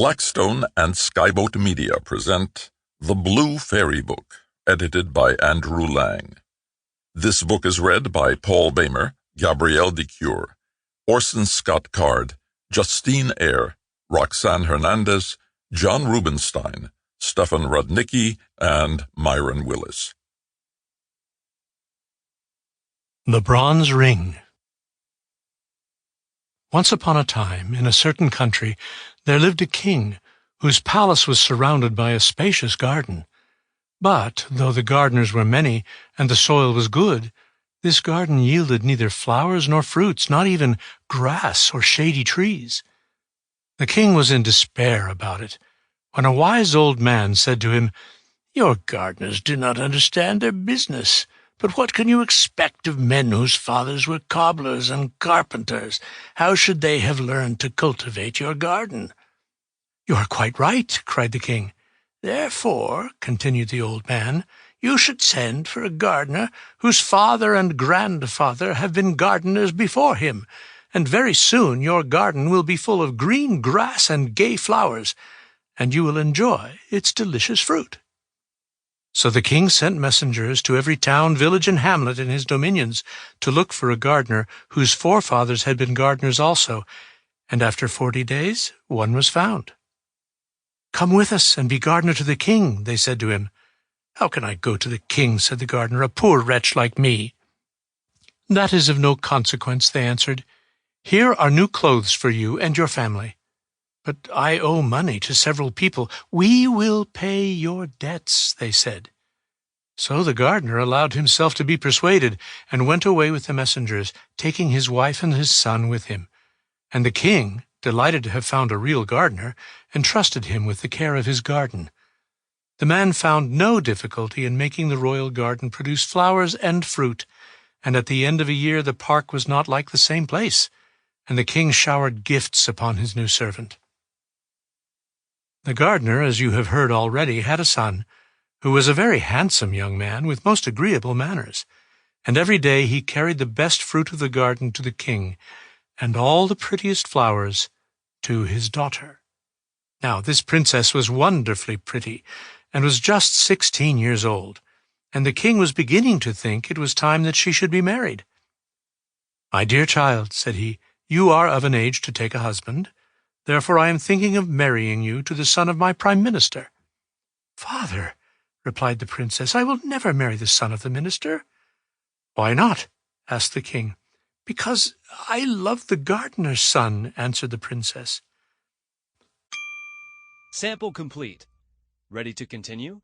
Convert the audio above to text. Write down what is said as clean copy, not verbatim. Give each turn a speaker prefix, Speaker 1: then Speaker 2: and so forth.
Speaker 1: Blackstone and Skyboat Media present The Blue Fairy Book, edited by Andrew Lang. This book is read by Paul Boehmer, Gabrielle de Cuir, Orson Scott Card, Justine Eyre, Roxanne Hernandez, John Rubinstein, Stefan Rudnicki, and Mirron Willis.
Speaker 2: The Bronze Ring. Once upon a time, in a certain country, there lived a king, whose palace was surrounded by a spacious garden. But, though the gardeners were many, and the soil was good, this garden yielded neither flowers nor fruits, not even grass or shady trees. The king was in despair about it, when a wise old man said to him, "Your gardeners do not understand their business. But what can you expect of men whose fathers were cobblers and carpenters? How should they have learned to cultivate your garden?" "You are quite right," cried the king. "Therefore," continued the old man, "you should send for a gardener whose father and grandfather have been gardeners before him, and very soon your garden will be full of green grass and gay flowers, and you will enjoy its delicious fruit." So the king sent messengers to every town, village, and hamlet in his dominions to look for a gardener whose forefathers had been gardeners also, and after 40 days one was found. "Come with us and be gardener to the king," they said to him. "How can I go to the king?" said the gardener, "a poor wretch like me." "That is of no consequence," they answered. "Here are new clothes for you and your family." "But I owe money to several people." "We will pay your debts," they said. So the gardener allowed himself to be persuaded, and went away with the messengers, taking his wife and his son with him. And the king, delighted to have found a real gardener, entrusted him with the care of his garden. The man found no difficulty in making the royal garden produce flowers and fruit, and at the end of a year the park was not like the same place, and the king showered gifts upon his new servant. The gardener, as you have heard already, had a son, who was a very handsome young man with most agreeable manners, and every day he carried the best fruit of the garden to the king, and all the prettiest flowers to his daughter. Now this princess was wonderfully pretty, and was just 16 years old, and the king was beginning to think it was time that she should be married. "My dear child," said he, "you are of an age to take a husband. Therefore I am thinking of marrying you to the son of my prime minister." "Father," replied the princess, "I will never marry the son of the minister." "Why not?" asked the king. "Because I love the gardener's son," answered the princess.
Speaker 3: Sample complete. Ready to continue?